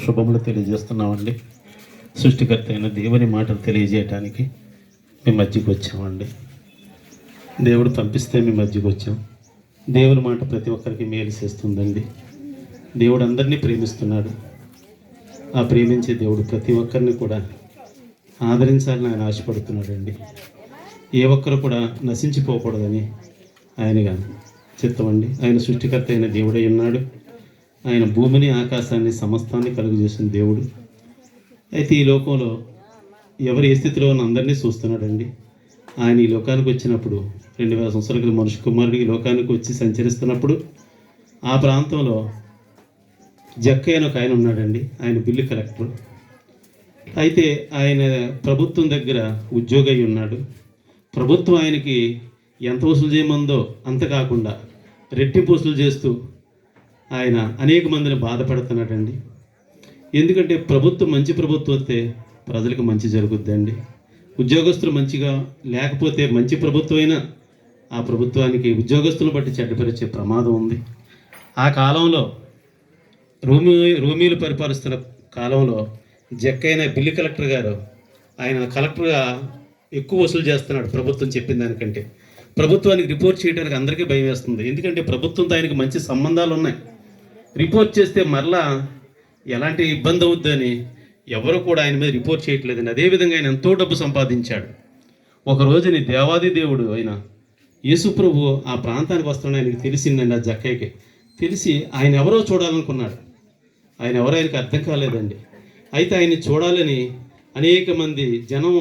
శుభములు తెలియజేస్తున్నామండి. సృష్టికర్త అయిన దేవుని మాటలు తెలియజేయటానికి మీ మధ్యకి వచ్చామండి. దేవుడు పంపిస్తే మీ మధ్యకి వచ్చాం. దేవుని మాట ప్రతి ఒక్కరికి మేలు చేస్తుందండి. దేవుడు అందరినీ ప్రేమిస్తున్నాడు. ఆ ప్రేమించే దేవుడు ప్రతి ఒక్కరిని కూడా ఆదరించాలని ఆయన ఆశపడుతున్నాడండి. ఏ ఒక్కరు కూడా నశించిపోకూడదని ఆయనగా చిత్తమండి. ఆయన సృష్టికర్త అయిన దేవుడై ఉన్నాడు. ఆయన భూమిని ఆకాశాన్ని సమస్తాన్ని కలుగు చేసిన దేవుడు. అయితే ఈ లోకంలో ఎవరు ఏ స్థితిలో ఉన్న అందరినీ చూస్తున్నాడండి. ఆయన ఈ లోకానికి వచ్చినప్పుడు 2000 సంవత్సరాల క్రితం మనుష్య కుమారుడు ఈ లోకానికి వచ్చి సంచరిస్తున్నప్పుడు ఆ ప్రాంతంలో జక్కయ్య అని ఒక ఆయన ఉన్నాడండి. ఆయన బిల్లు కలెక్టర్. అయితే ఆయన ప్రభుత్వం దగ్గర ఉద్యోగి అయి ఉన్నాడు. ప్రభుత్వం ఆయనకి ఎంత వసూలు చేయమందో అంత కాకుండా రెట్టింపు వసూలు చేస్తూ ఆయన అనేక మందిని బాధపడుతున్నాడండి. ఎందుకంటే ప్రభుత్వం మంచి ప్రభుత్వం వస్తే ప్రజలకు మంచి జరుగుద్దండి. ఉద్యోగస్తులు మంచిగా లేకపోతే మంచి ప్రభుత్వం అయినా ఆ ప్రభుత్వానికి ఉద్యోగస్తులను బట్టి చెడ్డపరిచే ప్రమాదం ఉంది. ఆ కాలంలో రోమీలు పరిపాలిస్తున్న కాలంలో జక్కైన బిల్లు కలెక్టర్ గారు ఆయన కలెక్టర్గా ఎక్కువ వసూలు చేస్తున్నాడు ప్రభుత్వం చెప్పిన దానికంటే. ప్రభుత్వానికి రిపోర్ట్ చేయడానికి అందరికీ భయం వేస్తుంది. ఎందుకంటే ప్రభుత్వంతో ఆయనకి మంచి సంబంధాలు ఉన్నాయి. రిపోర్ట్ చేస్తే మరలా ఎలాంటి ఇబ్బంది అవుద్దని ఎవరు కూడా ఆయన మీద రిపోర్ట్ చేయట్లేదండి. అదేవిధంగా ఆయన ఎంతో డబ్బు సంపాదించాడు. ఒక రోజుని దేవాది దేవుడు అయిన యేసు ప్రభు ఆ ప్రాంతానికి వస్తున్నాడు. ఆయనకి తెలిసిందండి. ఆ జక్కయ్యకి తెలిసి ఆయన ఎవరో చూడాలనుకున్నాడు. ఆయన ఎవరో ఆయనకి అర్థం కాలేదండి. అయితే ఆయన్ని చూడాలని అనేక మంది జనం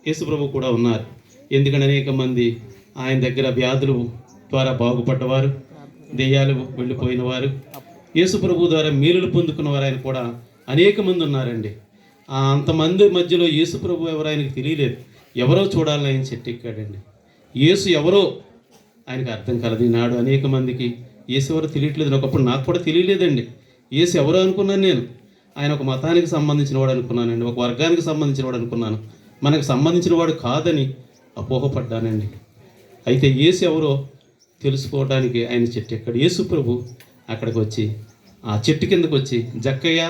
యేసు ప్రభు కూడా ఉన్నారు. ఎందుకంటే అనేక మంది ఆయన దగ్గర వ్యాధులు ద్వారా బాగుపడ్డవారు, దెయ్యాలు వెళ్ళిపోయిన వారు, యేసు ప్రభు ద్వారా మేలులు పొందుకున్నవారు ఆయన కూడా అనేక మంది ఉన్నారండి. అంతమంది మధ్యలో యేసు ప్రభు ఎవరో ఆయనకు తెలియలేదు. ఎవరో చూడాలని ఆయన చెట్టు ఎక్కాడండి. యేసు ఎవరో ఆయనకు అర్థం కలదు. ఈనాడు అనేక మందికి యేసు ఎవరో తెలియట్లేదు. ఒకప్పుడు నాకు కూడా తెలియలేదండి. యేసు ఎవరో అనుకున్నాను నేను. ఆయన ఒక మతానికి సంబంధించిన వాడు అనుకున్నానండి. ఒక వర్గానికి సంబంధించిన వాడు అనుకున్నాను. మనకు సంబంధించిన వాడు కాదని అపోహపడ్డానండి. అయితే యేసు ఎవరో తెలుసుకోవడానికి ఆయన చెట్టు ఎక్కాడు. యేసు ప్రభు అక్కడికి వచ్చి ఆ చెట్టు కిందకు వచ్చి, జక్కయ్య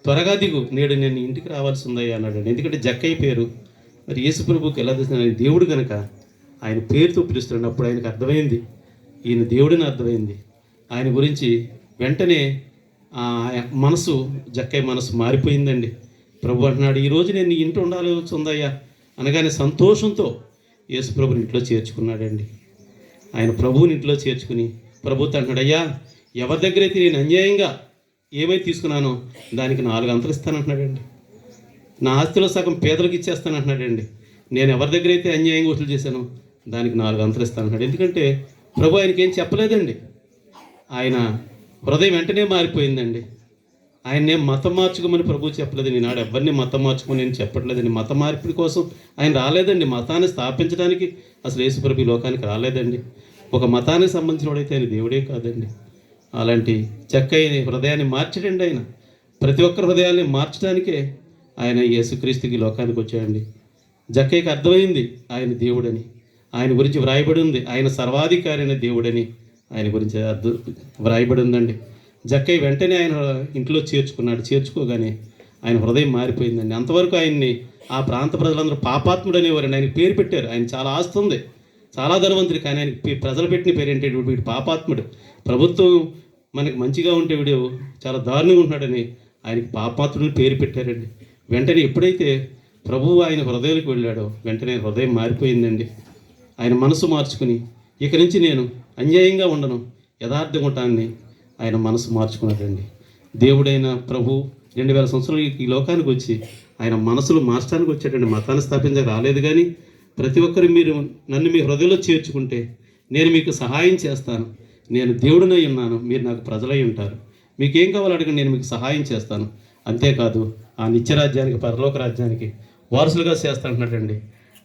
త్వరగా దిగు, నేడు నేను ఇంటికి రావాల్సి ఉందయ్యా అన్నాడు. ఎందుకంటే జక్కయ్య పేరు మరి యేసు ప్రభుకి ఎలా తెలిసిన దేవుడు కనుక ఆయన పేరుతో పిలుస్తున్నాడు. అప్పుడు ఆయనకు అర్థమైంది, ఈయన దేవుడిని అర్థమైంది. ఆయన గురించి వెంటనే మనసు జక్కయ్య మనసు మారిపోయిందండి. ప్రభు అంటున్నాడు, ఈరోజు నేను నీ ఇంట్లో ఉండాల్సి ఉందయ్యా అనగానే సంతోషంతో యేసు ప్రభుని ఇంట్లో చేర్చుకున్నాడండి. ఆయన ప్రభువుని ఇంట్లో చేర్చుకుని ప్రభుతో అంటున్నాడు, అయ్యా ఎవరి దగ్గర అయితే నేను అన్యాయంగా ఏమైతే తీసుకున్నానో దానికి 4 అంతలు ఇస్తానంటున్నాడండి. నా ఆస్తిలో సగం పేదలకు ఇచ్చేస్తానంటున్నాడండి. నేను ఎవరి దగ్గర అయితే అన్యాయంగా వసూలు చేశానో దానికి 4 అంతలు ఇస్తానంటున్నాడు. ఎందుకంటే ప్రభు ఆయనకి ఏం చెప్పలేదండి. ఆయన హృదయం వెంటనే మారిపోయిందండి. ఆయన్నే మతం మార్చుకోమని ప్రభు చెప్పలేదు. ఈనాడు ఎవరిని మతం మార్చుకోమని నేను చెప్పట్లేదండి. మత మార్పిడి కోసం ఆయన రాలేదండి. మతాన్ని స్థాపించడానికి అసలు యేసు ప్రభు ఈ లోకానికి రాలేదండి. ఒక మతానికి సంబంధించిన వాడైతే ఆయన దేవుడే కాదండి. అలాంటి జక్కయ్య హృదయాన్ని మార్చడండి. ఆయన ప్రతి ఒక్కరి హృదయాన్ని మార్చడానికే ఆయన యేసుక్రీస్తుకి లోకానికి వచ్చాడండి. జక్కయ్యకి అర్థమైంది ఆయన దేవుడని. ఆయన గురించి వ్రాయబడి ఉంది, ఆయన సర్వాధికారి అయిన దేవుడని ఆయన గురించి వ్రాయబడి ఉందండి. జక్కయ్య వెంటనే ఆయన ఇంట్లో చేర్చుకున్నాడు. చేర్చుకోగానే ఆయన హృదయం మారిపోయిందండి. అంతవరకు ఆయన్ని ఆ ప్రాంత ప్రజలందరూ పాపాత్ముడు అనేవారండి. ఆయన పేరు పెట్టారు. ఆయన చాలా ఆస్తి ఉంది, చాలా ధనవంతుడు. కానీ ఆయన ప్రజలు పెట్టిన పేరు ఏంటంటే వీడు పాపాత్ముడు. ప్రభుత్వం మనకి మంచిగా ఉంటే వీడు చాలా దారుణంగా ఉంటున్నాడని ఆయనకి పాపాత్ముడిని పేరు పెట్టారండి. వెంటనే ఎప్పుడైతే ప్రభువు ఆయన హృదయానికి వెళ్ళాడో వెంటనే హృదయం మారిపోయిందండి. ఆయన మనసు మార్చుకుని ఇక నుంచి నేను అన్యాయంగా ఉండను, యథార్థంగా ఉంటానని ఆయన మనసు మార్చుకున్నాడండి. దేవుడైన ప్రభు 2000 సంవత్సరాలు ఈ లోకానికి వచ్చి ఆయన మనసులు మార్చడానికి వచ్చాడండి. మతాన్ని స్థాపించడానికి రాలేదు. కానీ ప్రతి ఒక్కరు మీరు నన్ను మీ హృదయంలో చేర్చుకుంటే నేను మీకు సహాయం చేస్తాను. నేను దేవుడినై ఉన్నాను, మీరు నాకు ప్రజలై ఉంటారు. మీకేం కావాలో అడగండి, నేను మీకు సహాయం చేస్తాను. అంతేకాదు ఆ నిత్యరాజ్యానికి, పరలోక రాజ్యానికి వారసులుగా చేస్తానంటున్నాడండి.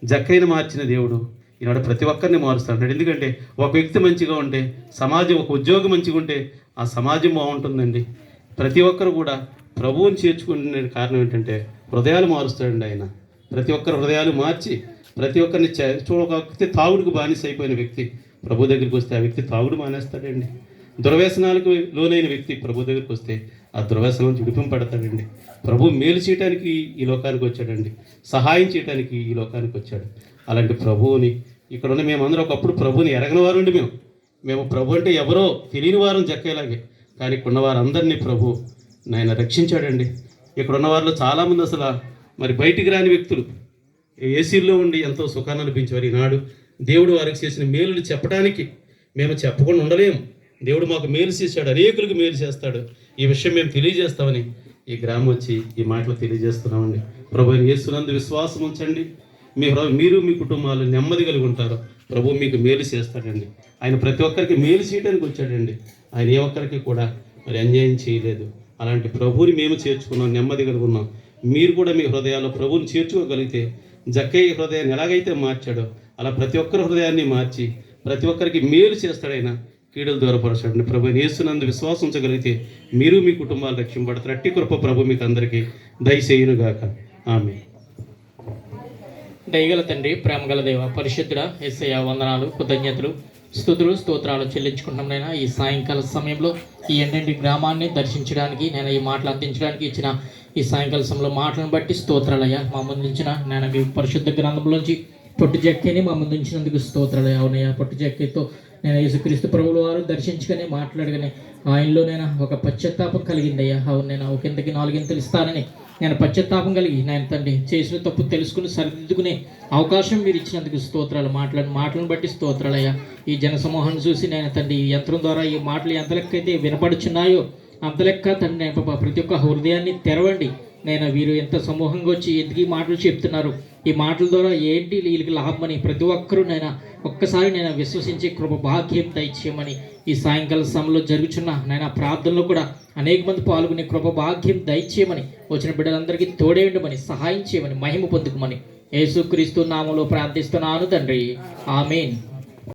జక్కయ్యను మార్చిన దేవుడు ఈనాడు ప్రతి ఒక్కరిని మారుస్తాడు. ఎందుకంటే ఒక వ్యక్తి మంచిగా ఉంటే సమాజం, ఒక ఉద్యోగం మంచిగా ఉంటే ఆ సమాజం బాగుంటుందండి. ప్రతి ఒక్కరు కూడా ప్రభువుని చేర్చుకునే కారణం ఏంటంటే హృదయాలు మారుస్తాడండి ఆయన. ప్రతి ఒక్కరు హృదయాలు మార్చి ప్రతి ఒక్కరిని ఒక వ్యక్తి తాగుడుకు బానిస అయిపోయిన వ్యక్తి ప్రభు దగ్గరికి వస్తే ఆ వ్యక్తి తాగుడు మానేస్తాడండి. దుర్వ్యసనాలకు లోనైన వ్యక్తి ప్రభు దగ్గరికి వస్తే ఆ దుర్వ్యసనం నుంచి విడిపింపబడతాడండి. ప్రభు మేలు చేయడానికి ఈ లోకానికి వచ్చాడండి, సహాయం చేయడానికి ఈ లోకానికి వచ్చాడు. అలాంటి ప్రభువుని ఇక్కడ ఉన్న మేమందరం ఒకప్పుడు ప్రభువుని ఎరగని వారు ఉండి మేము ప్రభు అంటే ఎవరో తెలియని వారం జక్కేలాగే, కానీ ఇక్కడ ఉన్న వారందరినీ ప్రభు నాయన రక్షించాడండి. ఇక్కడ ఉన్న వారిలో చాలామంది అసలు మరి బయటికి రాని వ్యక్తులు ఏసీల్లో ఉండి ఎంతో సుఖాన్ని అనిపించేవారు. ఈనాడు దేవుడు వారికి చేసిన మేలుని చెప్పడానికి మేము చెప్పకుండా ఉండలేము. దేవుడు మాకు మేలు చేశాడు, అనేకులకు మేలు చేస్తాడు. ఈ విషయం మేము తెలియజేస్తామని ఈ గ్రామం వచ్చి ఈ మాటలు తెలియజేస్తున్నామండి. ప్రభు యేసునందు విశ్వాసం ఉంచండి, మీరు మీ కుటుంబాలు నెమ్మది కలిగి ఉంటారు. ప్రభు మీకు మేలు చేస్తాడండి. ఆయన ప్రతి ఒక్కరికి మేలు చేయడానికి వచ్చాడండి. ఆయన ఏ ఒక్కరికి కూడా మరి అన్యాయం చేయలేదు. అలాంటి ప్రభువుని మేము చేర్చుకున్నాం, నెమ్మది కలిగి ఉన్నాం. మీరు కూడా మీ హృదయాల్లో ప్రభువుని చేర్చుకోగలిగితే జక్కయ్య హృదయాన్ని ఎలాగైతే మార్చాడో అలా ప్రతి ఒక్కరి హృదయాన్ని మార్చి ప్రతి ఒక్కరికి మేలు చేస్తాడైనా, కీడులు దూరపరచాడండి. ప్రభు యేసునందు విశ్వాసం ఉంచగలిగితే మీరు మీ కుటుంబాలు రక్షింపడతారు. అట్టి కృప ప్రభు మీకు అందరికీ దయచేయునుగాక. ఆమేన్. దయగల తండ్రి, ప్రేమగల దేవ, పరిశుద్ధుడ యేసయ్య, వందనాలు, కృతజ్ఞతలు, స్తుతులు, స్తోత్రాలు చెల్లించుకుంటున్నాం. నేను ఈ సాయంకాల సమయంలో ఈ ఎండంటి గ్రామాన్ని దర్శించడానికి, నేను ఈ మాటలు అందించడానికి ఇచ్చిన ఈ సాయంకాల సమయంలో మాటలను బట్టి స్తోత్రాలయ్యా. మా ముందుంచిన నేను మీ పరిశుద్ధ గ్రంథంలోంచి పొట్టు జక్కని మా ముందుంచినందుకు స్తోత్రాలయ్యా. అవునయ్యా, పొట్టు జక్కతో నేను యేసుక్రీస్తు ప్రభువుల వారు దర్శించుకొని మాట్లాడగానే ఆయనలో నేను ఒక పశ్చాత్తాపం కలిగిందయ్యా. అవును, నేను ఒక ఇంతకి 4 గింతలు ఇస్తానని నేను పశ్చాత్తాపం కలిగి నేను తండ్రి చేసిన తప్పు తెలుసుకుని సరిదిద్దుకునే అవకాశం మీరు ఇచ్చినందుకు స్తోత్రాలు. మాటలను బట్టి స్తోత్రాలయ్యా. ఈ జన సమూహాన్ని చూసి నేను తండ్రి ఈ యంత్రం ద్వారా ఈ మాటలు ఎంత లెక్క అయితే వినపడుచున్నాయో అంత లెక్క తండ్రి నేను ప్రతి ఒక్క హృదయాన్ని తెరవండి. నేను వీరు ఎంత సమూహంగా వచ్చి ఎందుకు ఈ మాటలు చెప్తున్నారు, ఈ మాటల ద్వారా ఏంటి వీళ్ళకి లాభమని ప్రతి ఒక్కరూ నేను ఒక్కసారి నేను విశ్వసించే కృప భాగ్యం దయచేయమని ఈ సాయంకాల సమయంలో జరుగుతున్న నేను ప్రార్థనలో కూడా అనేక మంది పాల్గొనే కృప భాగ్యం దయచేయమని, వచ్చిన బిడ్డలందరికీ తోడేయండమని, సహాయం చేయమని, మహిమ పొందుకోమని యేసుక్రీస్తు నామములో ప్రార్థిస్తున్నాను తండ్రి. ఆమేన్.